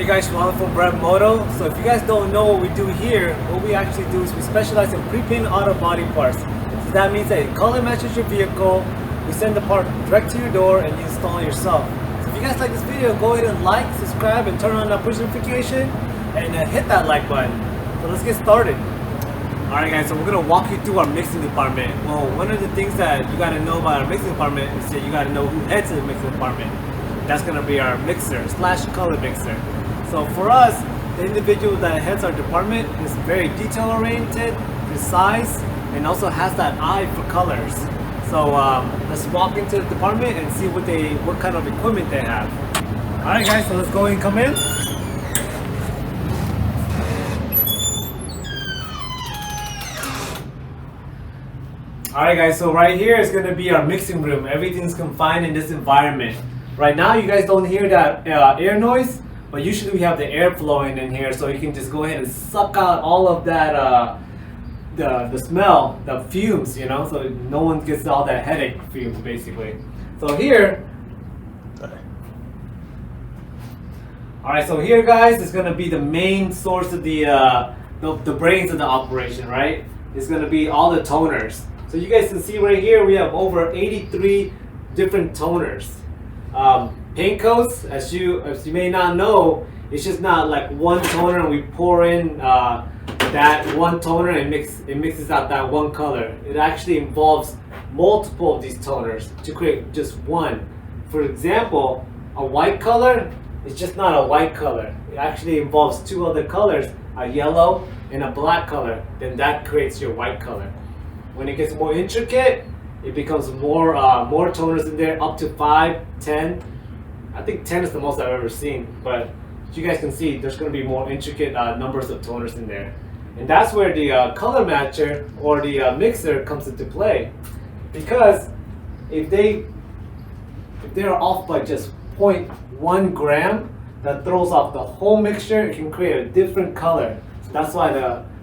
Hey guys, Ron from ReveMoto. So if you guys don't know what we do here, what we actually do is we specialize in pre-paint auto body parts. So that means that it color matches your vehicle, we send the part direct to your door and you install it yourself. So if you guys like this video, go ahead and like, subscribe, and turn on that push notification and hit that like button. So let's get started. Alright guys, so we're going to walk you through our mixing department. Well, one of the things that you got to know about our mixing department is that you got to know who heads the mixing department. That's going to be our mixer slash color mixer. So for us, the individual that heads our department is very detail oriented, precise, and also has that eye for colors. So let's walk into the department and see what kind of equipment they have. Alright guys, so let's go and come in. Alright guys, so right here is going to be our mixing room. Everything's confined in this environment. Right now you guys don't hear that air noise, but usually we have the air flowing in here, so you can just go ahead and suck out all of that, the smell, the fumes, you know, so no one gets all that headache fumes basically. So here, alright, so here guys is going to be the main source of the brains of the operation, right? It's going to be all the toners. So you guys can see right here we have over 83 different toners. Paint coats, as you may not know, it's just not like one toner and we pour in that one toner and it mixes out that one color. It actually involves multiple of these toners to create just one. For example, a white color is just not a white color. It actually involves two other colors, a yellow and a black color. Then that creates your white color. When it gets more intricate, it becomes more toners in there, up to 5, 10. I think 10 is the most I've ever seen, but as you guys can see, there's going to be more intricate numbers of toners in there. And that's where the color matcher or the mixer comes into play. Because if they're off by just 0.1 gram, that throws off the whole mixture. It can create a different color. So that's why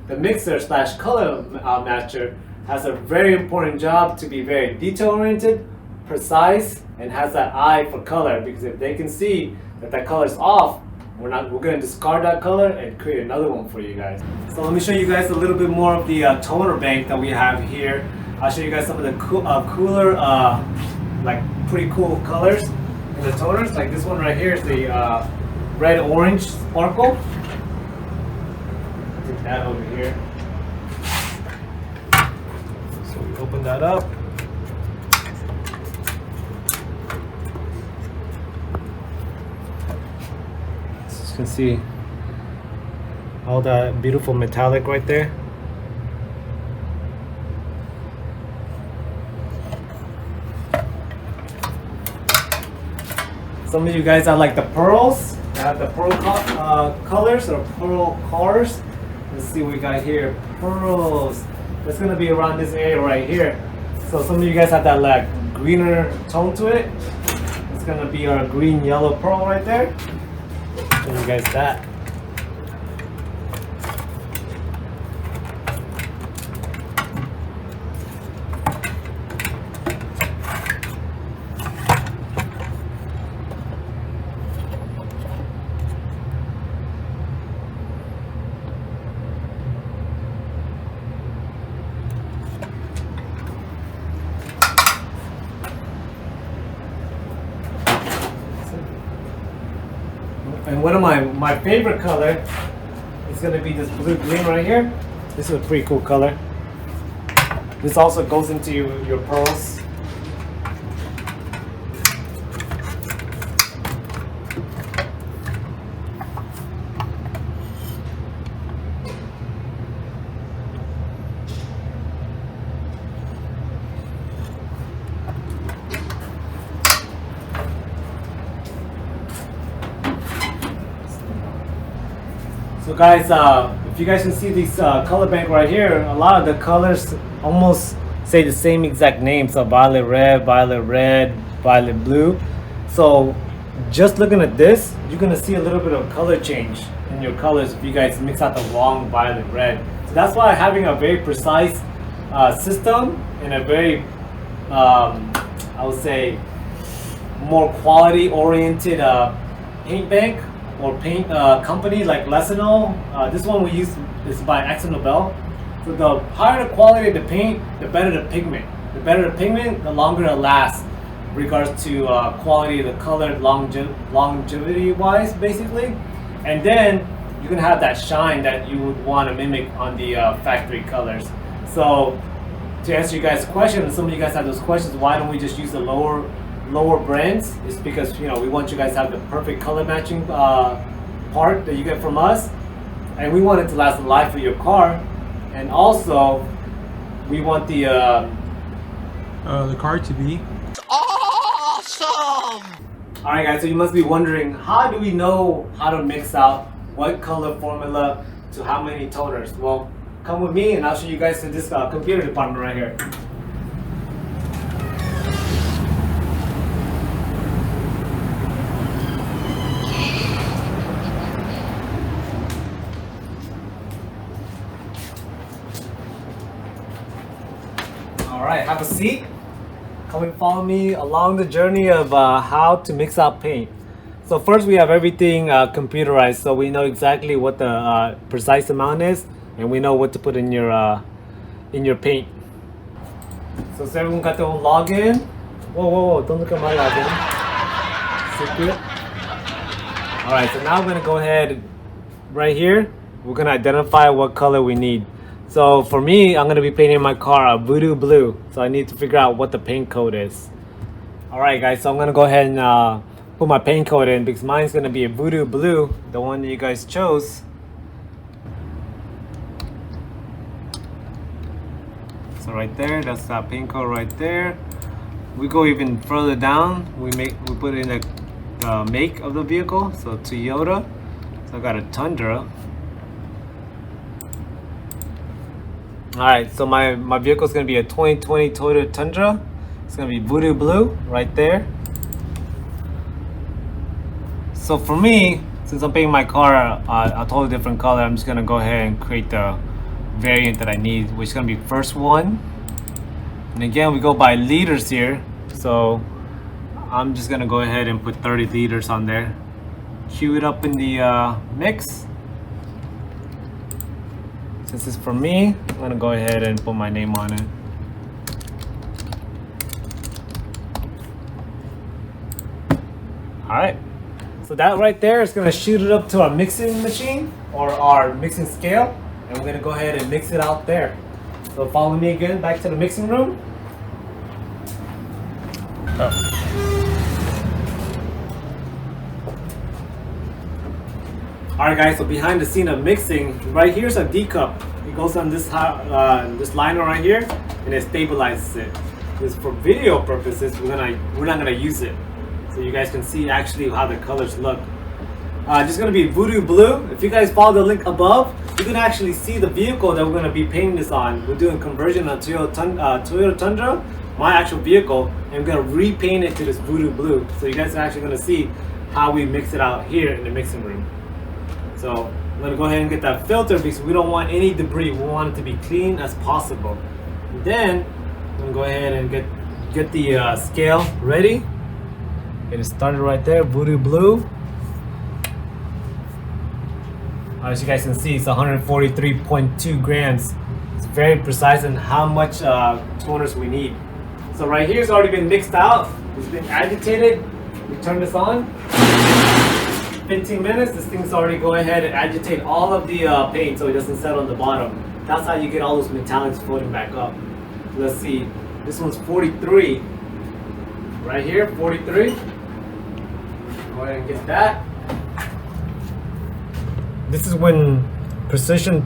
the mixer slash color matcher has a very important job to be very detail oriented, precise, and has that eye for color, because if they can see that color is off, we're going to discard that color and create another one for you guys. So let me show you guys a little bit more of the toner bank that we have here. I'll show you guys some of the cooler, like pretty cool colors in the toners. Like this one right here is the red orange sparkle. Take that over here. So we open that up. Can see all that beautiful metallic right there. Some of you guys are like the pearls, have the pearl colors or pearl cars. Let's see what we got here. Pearls. It's gonna be around this area right here. So some of you guys have that like greener tone to it. It's gonna be our green yellow pearl right there. Show you guys that. And one of my favorite color is going to be this blue green right here. This is a pretty cool color. This also goes into your pearls. So guys, if you guys can see these color bank right here, a lot of the colors almost say the same exact name. So violet red, violet blue. So just looking at this, you're gonna see a little bit of color change in your colors if you guys mix out the wrong violet red. So that's why having a very precise system and a very, I would say, more quality oriented paint bank or paint company like Lesino. This one we use is by AkzoNobel. So the higher the quality of the paint, the better the pigment. The better the pigment, the longer it lasts, regards to quality of the color, longevity wise, basically. And then you can have that shine that you would want to mimic on the factory colors. So to answer you guys' question, some of you guys have those questions, why don't we just use the lower brands? It's because, you know, we want you guys to have the perfect color matching part that you get from us, and we want it to last the life of your car, and also we want the car to be awesome. All right, guys. So you must be wondering, how do we know how to mix out what color formula to how many toners? Well, come with me and I'll show you guys to this computer department right here. All right, have a seat. Come and follow me along the journey of how to mix out paint. So first we have everything computerized, so we know exactly what the precise amount is, and we know what to put in your paint. So everyone got their own login. Whoa, don't look at my login. Secret. All right, so now I'm gonna go ahead right here. We're gonna identify what color we need. So for me, I'm gonna be painting my car a Voodoo Blue. So I need to figure out what the paint code is. All right, guys, so I'm gonna go ahead and put my paint code in, because mine's gonna be a Voodoo Blue, the one that you guys chose. So right there, that's that paint code right there. We go even further down. We put in the make of the vehicle. So Toyota. So I got a Tundra. Alright, so my vehicle is going to be a 2020 Toyota Tundra. It's going to be Voodoo Blue right there. So for me, since I'm painting my car a totally different color, I'm just going to go ahead and create the variant that I need, which is going to be first one. And again, we go by liters here. So I'm just going to go ahead and put 30 liters on there. Cue it up in the mix. Since it's for me, I'm gonna go ahead and put my name on it. Alright, so that right there is gonna shoot it up to our mixing machine or our mixing scale, and we're gonna go ahead and mix it out there. So follow me again back to the mixing room. Alright guys, so behind the scene of mixing, right here's a D-cup. It goes on this this liner right here, and it stabilizes it. Because for video purposes, we're not gonna use it, so you guys can see actually how the colors look. Just gonna be Voodoo Blue. If you guys follow the link above, you can actually see the vehicle that we're gonna be painting this on. We're doing conversion on Toyota Tundra, my actual vehicle, and we're gonna repaint it to this Voodoo Blue. So you guys are actually gonna see how we mix it out here in the mixing room. So I'm gonna go ahead and get that filter because we don't want any debris. We want it to be clean as possible. And then I'm gonna go ahead and get the scale ready. Get it started right there, Voodoo Blue. As you guys can see, it's 143.2 grams. It's very precise in how much toners we need. So right here it's already been mixed out. It's been agitated. We turn this on. 15 minutes, this thing's already go ahead and agitate all of the paint so it doesn't settle on the bottom. That's how you get all those metallics floating back up. So let's see, this one's 43. Right here, 43. Go ahead and get that. This is when precision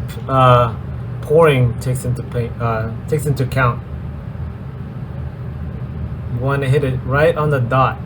pouring takes into account. You want to hit it right on the dot.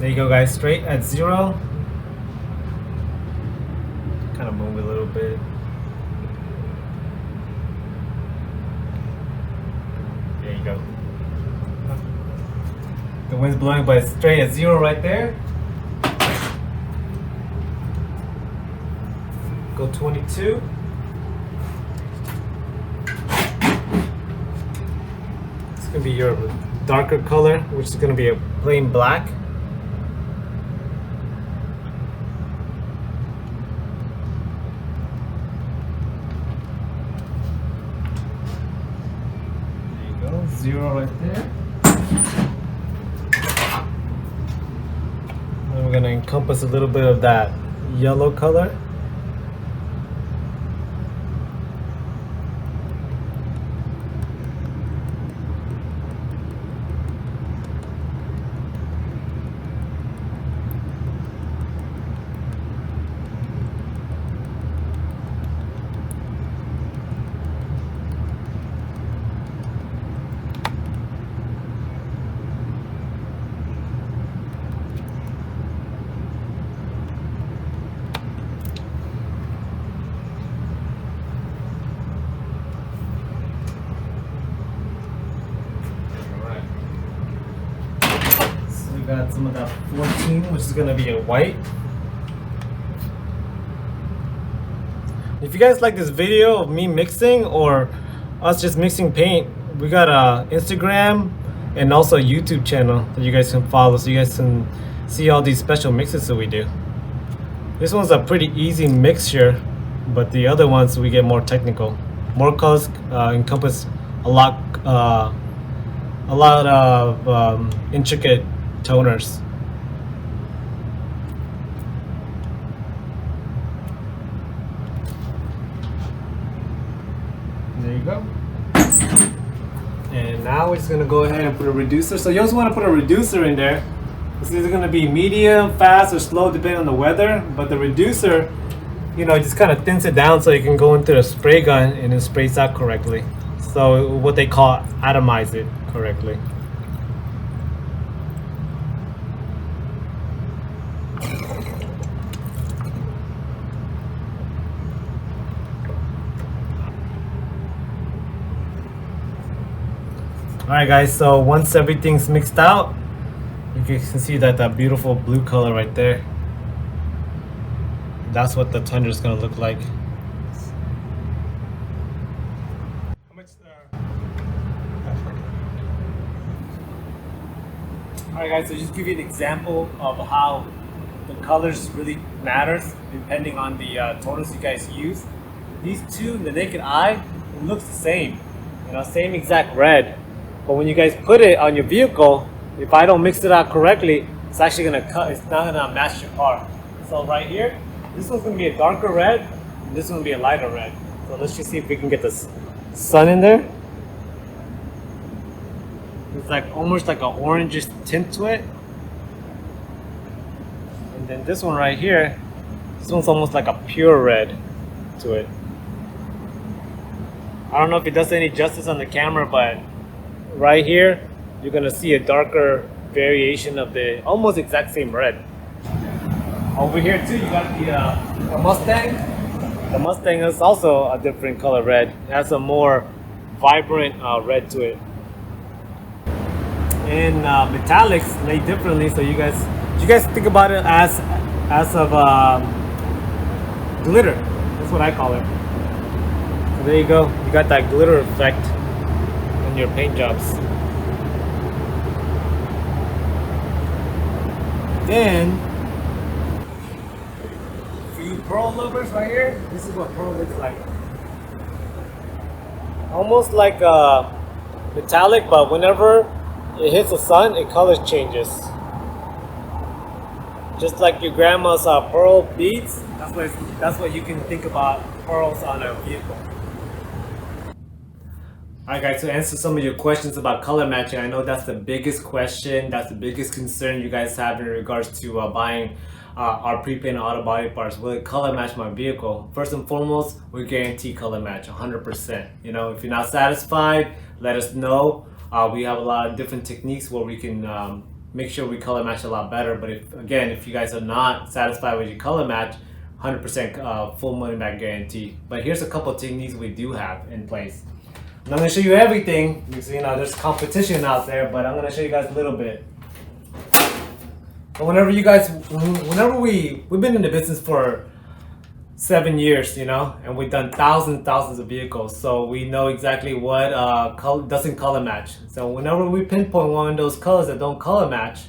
There you go, guys, straight at 0. Kind of move a little bit. There you go. The wind's blowing, but it's straight at 0 right there. Go 22. It's gonna be your darker color, which is gonna be a plain black. There you go, 0 right there. And we're gonna encompass a little bit of that yellow color. Got some of that 14, which is gonna be a white. If you guys like this video of me mixing or us just mixing paint, we got a Instagram and also a YouTube channel that you guys can follow, so you guys can see all these special mixes that we do. This one's a pretty easy mixture, but the other ones we get more technical. More colors encompass a lot of intricate toners. There you go. And now we're just gonna go ahead and put a reducer. So you also want to put a reducer in there. This is gonna be medium, fast, or slow depending on the weather. But the reducer, you know, just kind of thins it down so you can go into the spray gun and it sprays out correctly. So what they call atomize it correctly. Alright guys, so once everything's mixed out, you can see that beautiful blue color right there. That's what the tender is going to look like. Alright guys, so just give you an example of how the colors really matters depending on the toners you guys use. These two, the naked eye, it looks the same. You know, same exact red. But when you guys put it on your vehicle, if I don't mix it out correctly, it's actually gonna cut, it's not gonna match your car. So right here, this one's gonna be a darker red, and this one's gonna be a lighter red. So let's just see if we can get the sun in there. It's like almost like an orangish tint to it. And then this one right here, this one's almost like a pure red to it. I don't know if it does any justice on the camera, but right here, you're gonna see a darker variation of the almost exact same red. Over here too, you got the Mustang. The Mustang is also a different color red. It has a more vibrant red to it. And metallics lay differently, so you guys think about it as of glitter. That's what I call it. So there you go. You got that glitter effect on your paint jobs. Then, for you pearl lovers right here, this is what pearl looks like. Almost like a metallic, but whenever it hits the sun, it color changes. Just like your grandma's pearl beads, that's what you can think about pearls on a vehicle. Alright guys, to answer some of your questions about color matching, I know that's the biggest question, that's the biggest concern you guys have in regards to buying our pre-painted auto body parts. Will it color match my vehicle? First and foremost, we guarantee color match 100%. You know, if you're not satisfied, let us know. We have a lot of different techniques where we can make sure we color match a lot better. But if you guys are not satisfied with your color match, 100% full money back guarantee. But here's a couple of techniques we do have in place. I'm not gonna show you everything because there's competition out there, but I'm gonna show you guys a little bit. But whenever we've been in the business for 7 years, and we've done thousands of vehicles, so we know exactly what doesn't color match. So whenever we pinpoint one of those colors that don't color match,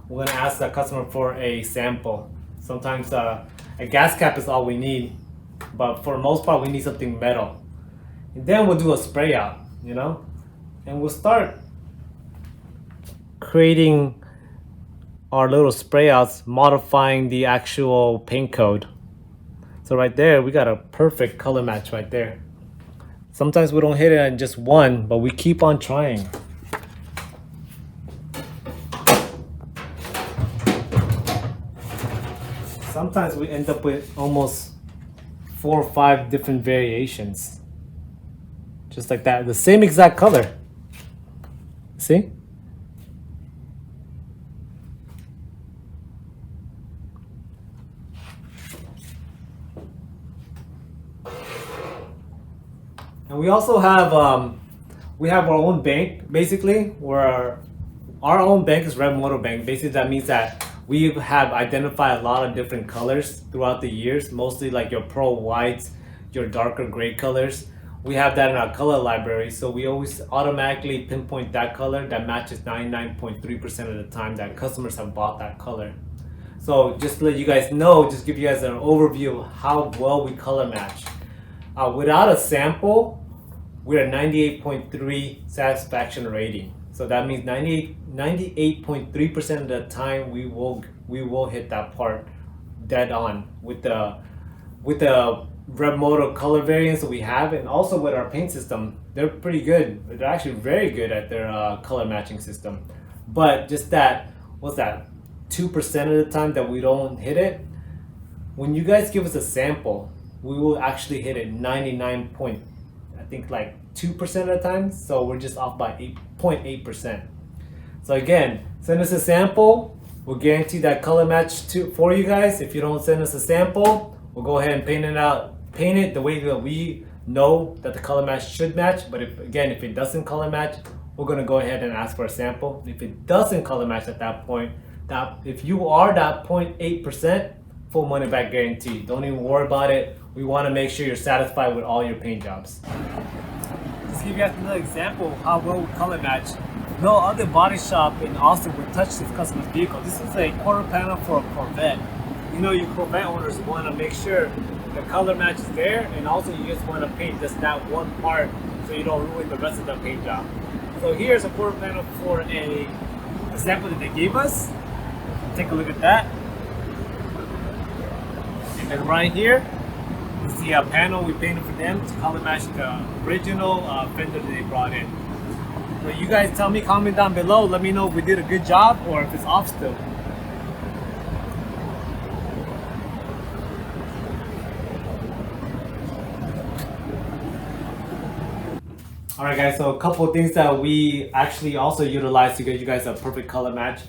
we're gonna ask the customer for a sample. Sometimes a gas cap is all we need, but for the most part we need something metal. And then we'll do a spray out, and we'll start creating our little spray outs, modifying the actual paint code. So right there, we got a perfect color match right there. Sometimes we don't hit it on just one, but we keep on trying. Sometimes we end up with almost 4 or 5 different variations. Just like that, the same exact color. See? And we also have our own bank, basically, where our own bank is ReveMoto Bank. Basically, that means that we have identified a lot of different colors throughout the years, mostly like your pearl whites, your darker gray colors. We have that in our color library, so we always automatically pinpoint that color that matches 99.3% of the time that customers have bought that color. So just to let you guys know, just give you guys an overview of how well we color match. Without a sample, we're at 98.3 satisfaction rating. So that means 98.3% of the time we will hit that part dead on with the ReveMoto color variants that we have, and also with our paint system. They're pretty good. They're actually very good at their color matching system. But just that, 2% of the time that we don't hit it, when you guys give us a sample, we will actually hit it 2% of the time. So we're just off by 8.8%. So again, send us a sample. We'll guarantee that color match for you guys. If you don't send us a sample, we'll go ahead and paint it the way that we know that the color match should match. But if it doesn't color match, we're gonna go ahead and ask for a sample. If it doesn't color match at that point, if you are that 0.8%, full money back guarantee. Don't even worry about it. We want to make sure you're satisfied with all your paint jobs. Just give you guys another example of how well we color match. No other body shop in Austin would touch this customer's vehicle. This is a quarter panel for a Corvette. You Corvette owners want to make sure the color match is there, and also you just want to paint just that one part so you don't ruin the rest of the paint job. So here's a quarter panel for a sample that they gave us. Take a look at that. And then right here is the panel we painted for them to color match the original fender that they brought in. So you guys tell me, comment down below, let me know if we did a good job or if it's off still. Alright guys, so a couple of things that we actually also utilize to get you guys a perfect color match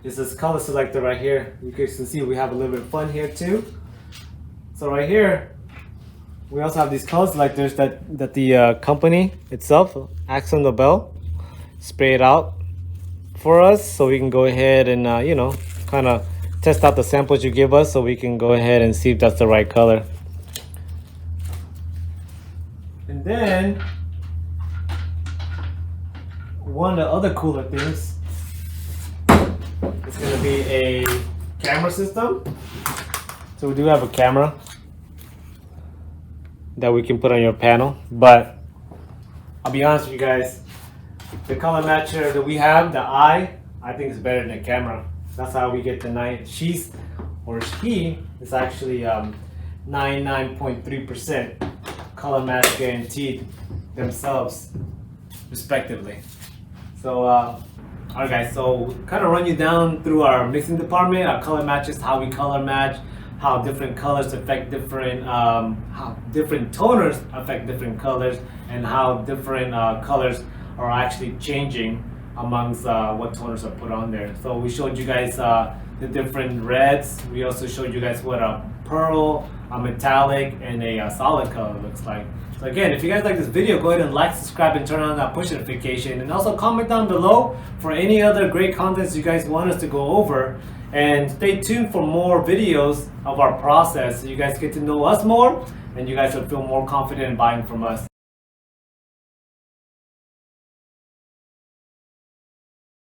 is this color selector right here. You guys can see we have a little bit of fun here too. So right here, we also have these color selectors that the company itself, Axon Nobel, spray it out for us so we can go ahead and kind of test out the samples you give us so we can go ahead and see if that's the right color. And then one of the other cooler things is going to be a camera system. So we do have a camera that we can put on your panel, but I'll be honest with you guys, the color matcher that we have, the eye, I think is better than the camera. That's how we get the he is actually 99.3% color match guaranteed themselves, respectively. So, alright guys, so kind of run you down through our mixing department, our color matches, how we color match, how different colors affect different, how different toners affect different colors, and how different colors are actually changing amongst what toners are put on there. So we showed you guys the different reds. We also showed you guys what a pearl, a metallic, and a solid color looks like. So again, if you guys like this video, go ahead and like, subscribe, and turn on that push notification. And also comment down below for any other great contents you guys want us to go over. And stay tuned for more videos of our process so you guys get to know us more and you guys will feel more confident in buying from us.